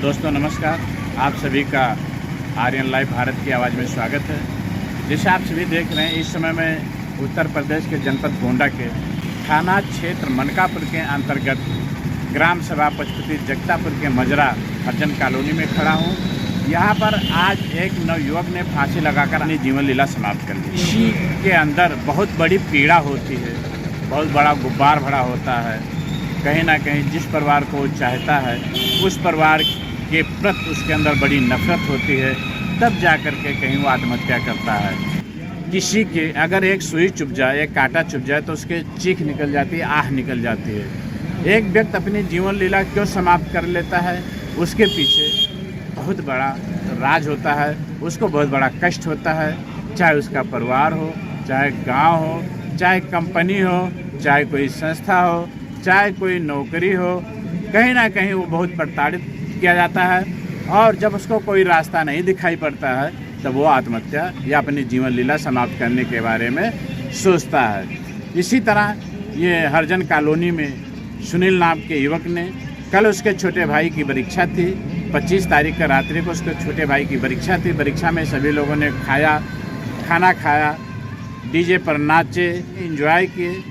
दोस्तों नमस्कार, आप सभी का आर्यन लाइव भारत की आवाज़ में स्वागत है। जैसे आप सभी देख रहे हैं, इस समय मैं उत्तर प्रदेश के जनपद गोंडा के थाना क्षेत्र मनकापुर के अंतर्गत ग्राम सभा पचपति जगतापुर के मजरा हरजन कॉलोनी में खड़ा हूँ। यहाँ पर आज एक नवयुवक ने फांसी लगाकर अपनी जीवन लीला समाप्त कर ली। इसी के अंदर बहुत बड़ी पीड़ा होती है, बहुत बड़ा गुब्बार भरा होता है। कहीं ना कहीं जिस परिवार को चाहता है उस परिवार के प्रति उसके अंदर बड़ी नफरत होती है, तब जा कर के कहीं वो आत्महत्या करता है। किसी के अगर एक सुई चुभ जाए, एक कांटा चुभ जाए तो उसके चीख निकल जाती है, आह निकल जाती है। एक व्यक्ति अपनी जीवन लीला क्यों समाप्त कर लेता है, उसके पीछे बहुत बड़ा राज होता है, उसको बहुत बड़ा कष्ट होता है। चाहे उसका परिवार हो, चाहे गाँव हो, चाहे कंपनी हो, चाहे कोई संस्था हो, चाहे कोई नौकरी हो, कहीं ना कहीं वो बहुत प्रताड़ित किया जाता है। और जब उसको कोई रास्ता नहीं दिखाई पड़ता है तब वो आत्महत्या या अपनी जीवन लीला समाप्त करने के बारे में सोचता है। इसी तरह ये हरजन कॉलोनी में सुनील नाम के युवक ने, कल उसके छोटे भाई की परीक्षा थी, 25 तारीख का रात्रि को उसके छोटे भाई की परीक्षा थी। परीक्षा में सभी लोगों ने खाना खाया, डीजे पर नाचे, एंजॉय किए।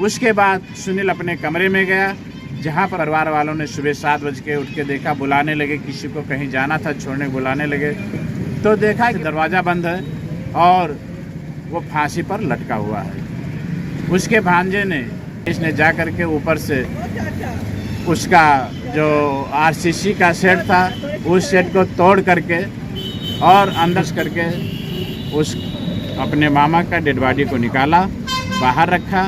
उसके बाद सुनील अपने कमरे में गया, जहाँ पर परिवार वालों ने सुबह 7 बज के उठ के देखा, बुलाने लगे, किसी को कहीं जाना था छोड़ने बुलाने लगे, तो देखा कि दरवाज़ा बंद है और वो फांसी पर लटका हुआ है। उसके भांजे ने इसने जा कर के ऊपर से उसका जो आरसीसी का सेट था उस सेट को तोड़ करके और अंदर करके उस अपने मामा का डेड बॉडी को निकाला, बाहर रखा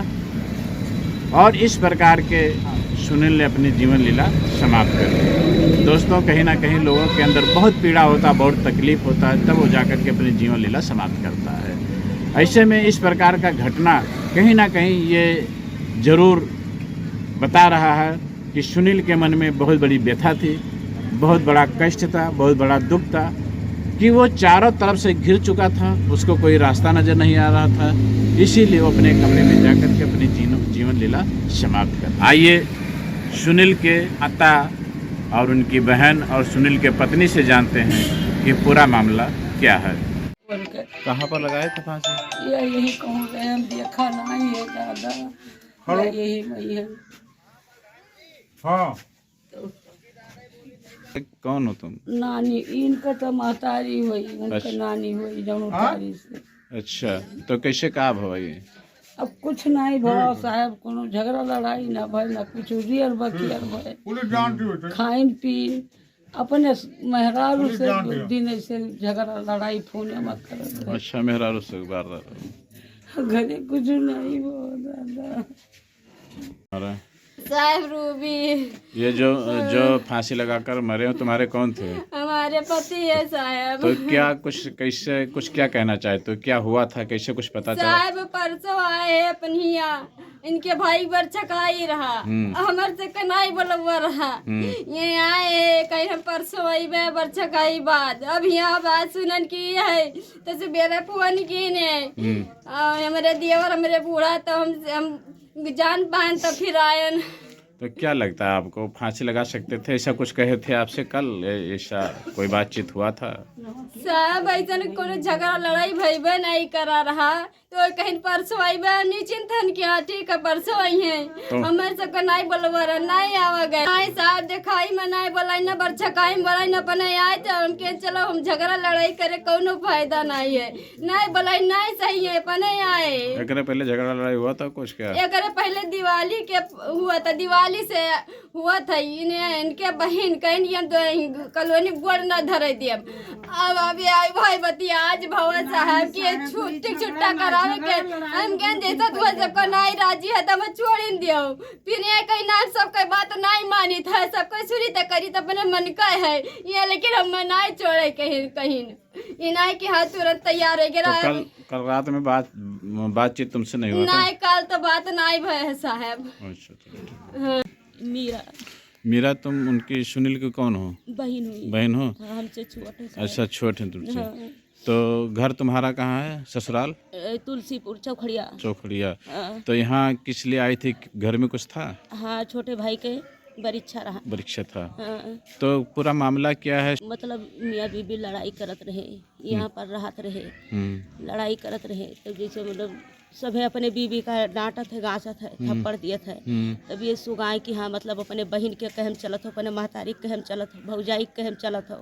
और इस प्रकार के सुनील ने अपनी जीवन लीला समाप्त कर दी। दोस्तों, कहीं ना कहीं लोगों के अंदर बहुत पीड़ा होता है, बहुत तकलीफ होता है, तब वो जाकर के अपनी जीवन लीला समाप्त करता है। ऐसे में इस प्रकार का घटना कहीं ना कहीं ये ज़रूर बता रहा है कि सुनील के मन में बहुत बड़ी व्यथा थी, बहुत बड़ा कष्ट था, बहुत बड़ा दुख था कि वो चारों तरफ से घिर चुका था, उसको कोई रास्ता नज़र नहीं आ रहा था। इसीलिए वो अपने कमरे में जाकर के अपनी जीवन लीला समाप्त कर। आइए सुनील के माता और उनकी बहन और सुनील के पत्नी से जानते हैं कि पूरा मामला क्या है। कहाँ पर लगाए थे फांसी? यही कहूँ गए, हम देखा नहीं है दादा, यही वही है। हाँ, कौन हो तुम? नानी, इनका तो महतारी हुई, उनका अच्छा। नानी हुई जौनतारी से। अच्छा, तो कैसे का भई? अब कुछ नहीं भा साहब, कोनो झगड़ा लड़ाई ना भय, ना कुछ रियर बकियर भय। खाइन पीन अपने मेहरारू से दिन ऐसे झगड़ा लड़ाई फोन मत कर। अच्छा, मेहरारू से बार घरे कुछ नहीं हो दादा। अरे साहब रूबी, ये जो फांसी लगाकर मरे हो तुम्हारे कौन थे? हमारे पति है साहब। तो क्या कुछ क्या कहना चाहते हो, क्या हुआ था, कैसे कुछ पता चला? साहब परसों आए है पनिया, इनके भाई बर छकाई रहा, हमार से कनाई बोलवा रहा। ये आए कहीं हम परसों आई में बर छकाई बाद, अब यहाँ बात सुनन की है तो सुबेरे फोन की ने हमारे देवर हमारे बूढ़ा, तो हम जान पान तो फिर आयन। तो क्या लगता है आपको, फांसी लगा सकते थे, ऐसा कुछ कहे थे आपसे कल? ऐसा कोई बातचीत हुआ था? सब ऐसा कोनो झगड़ा लड़ाई भईबे नहीं करा रहा, तो कहीं परसों आई निश्चिंत हन कि हाँ ठीक है परसों आई है। तो हमारे सबका नहीं बोलवा रहा, नहीं आवा गए, नहीं साहब दिखाई में नहीं बोलाई, न बरछकाई में बोलाई, न पने आए तो हमके चलो हम झगड़ा लड़ाई करे कोनो फायदा नहीं है, नहीं बोलाई, नहीं सही है पने आए। एक पहले झगड़ा लड़ाई हुआ था कुछ? क्या एक पहले दिवाली के हुआ था, दिवाली से हुआ था। इनके बहन कहीं कॉलोनी गोड़ न धरे दिए। अब अभी आई भाई बतिया आज भवन साहब की छुट्टा करावे के हम कहें जैसा तू सबको नहीं राजी है तो मैं छोड़ दियो। फिर ये कहीं ना सबका बात नहीं मानी था, सबको सुनी तो करी तो अपने मन का है ये, लेकिन हम नहीं छोड़े कहीं कहीं ये नहीं कि हाँ तुरंत तैयार हो गया। तो कल रात में बातचीत तुमसे नहीं हुआ? नहीं कल तो बात नहीं भय है साहब। अच्छा, मीरा, तुम उनकी सुनील के कौन हो? बहन हो? हमसे छोटे। अच्छा, छोटे हैं तुमसे। तो घर तुम्हारा कहाँ है, ससुराल? तुलसीपुर चौखड़िया। चौखड़िया। तो यहाँ किस लिए आई थी, घर में कुछ था? हाँ, छोटे भाई के परीक्षा रहा। परीक्षा था। हाँ, तो पूरा मामला क्या है? मतलब मियाँ बीबी लड़ाई करत रहे, यहाँ पर रहत रहे, लड़ाई करत रहे। तब जैसे मतलब सभे अपने बीबी का डांटत है, गाँचत है, थप्पड़ दियत है। तब ये सुगाए कि हाँ मतलब अपने बहन के कहम चलत हो, अपने महतारी के कहम चलत हो, भौजाई के कहम चलत हो,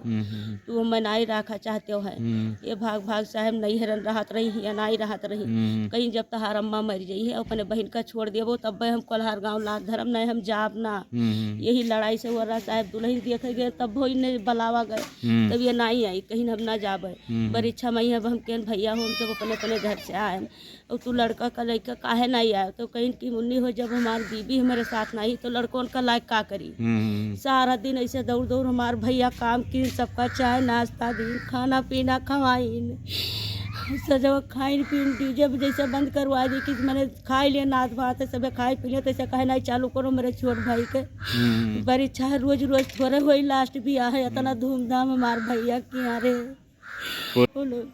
तू मैं नहीं रखा चाहते हो है। ये भाग भाग साहब नहीं हरन रहत रही या नहीं रहत रही। कहीं जब तहार अम्मा मर जाई है अपने बहन का छोड़ देबो तब हम कोल्हार गाँव लात धर्म नहीं हम जाब ना। यही लड़ाई से हो रहा साहब दुल्हन देखे गए तब वो इन्हें बलावा गए, तब ये नहीं आई, कहीं हम ना जाबे। परीक्षा में अब हम केन भैया हो, हम सब अपने अपने घर से आए। और तू लड़का का लड़का काहे नहीं आया? तो कहीं की मुन्नी हो, जब हमारी बीबी हमारे साथ नहीं तो लड़कों का लायक का करी। सारा दिन ऐसे दौड़ दौड़ हमारे भैया काम की, सबका चाय नाश्ता दी, खाना पीना खवाइन, सजव खाइन पीन डीजे जैसे बंद करवा दी कि मैंने खाई ले नाच भात सब खाए पी ले, तैसे कहे नहीं चालू करो मेरे छोट भाई के परीक्षा है। रोज रोज थोड़े हुई लास्ट भी आ है, इतना धूमधाम हमारे भैया के यहाँ रे। बोलो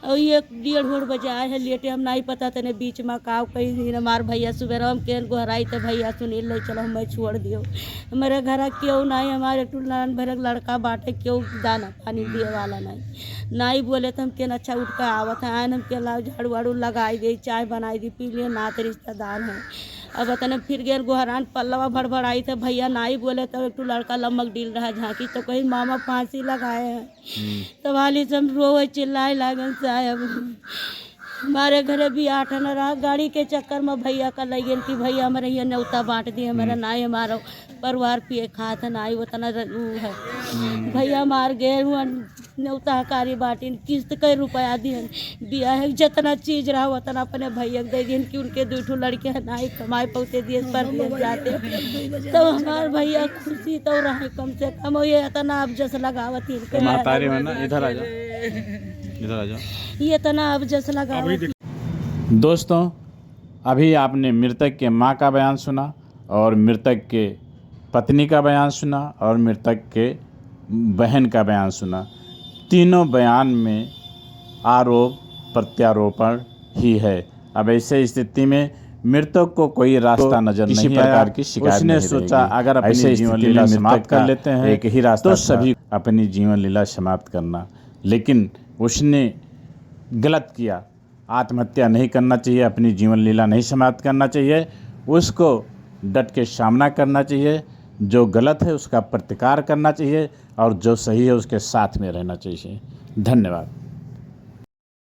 और ये 1:30 बजे आए हैं लेटे, हम नहीं पता तने बीच में काव कहीं हमारे भैया सुबह हम केन गोहराई तो भैया सुनील ले चलो मैं छोड़ दियो। हमारे घर क्यों नहीं, हमारे टूलान भर लड़का बाटे क्यों दाना पानी दिए वाला नहीं बोले तो हम केन अच्छा उठ कर आवत है। आन हम के झाड़ू वाड़ू लगाई दी, चाय बनाई दी, पी लिए, नात रिश्तेदार हैं। अब तने फिर गए गोहरान पल्लवा भड़बड़ आई तो भैया नहीं बोले तो एक लड़का लमक डील रहा झांकी तो कहीं मामा फांसी लगाए हैं। तब वाली सब रोए चिल्लाए लागन साहब। हमारे घरे भी 8 न रहा, गाड़ी के चक्कर में भैया का लगे कि भैया हमारे ये न्योता बांट दिए, हमारा नाई हमारा परिवार पिए खात नाई उतना है। भैया मार गए हुआ न्योता कारी बाटी किस्त कई रुपया दिहन, दिया है जितना चीज रहा उतना अपने भैया दे दिहन कि उनके 2 लड़के नाई कमाए पौते दिए पर ले जाते। तो हमारे भैया खुशी तो रहे कम से कम, ये इतना अब जस लगावत इधर आ जाओ, इधर आ जाओ। ये इतना अब जस लगावत। दोस्तों, अभी आपने मृतक के माँ का बयान सुना और मृतक के पत्नी का बयान सुना और मृतक के बहन का बयान सुना। तीनों बयान में आरोप प्रत्यारोपण ही है। अब ऐसे स्थिति में मृतक को कोई रास्ता नजर नहीं आया, प्रकार की शिकायत उसने सोचा अगर अपनी जीवन लीला समाप्त कर लेते हैं एक ही रास्ता तो सभी अपनी जीवन लीला समाप्त करना, लेकिन उसने गलत किया। आत्महत्या नहीं करना चाहिए, अपनी जीवन लीला नहीं समाप्त करना चाहिए, उसको डट के सामना करना चाहिए। जो गलत है उसका प्रतिकार करना चाहिए और जो सही है उसके साथ में रहना चाहिए। धन्यवाद।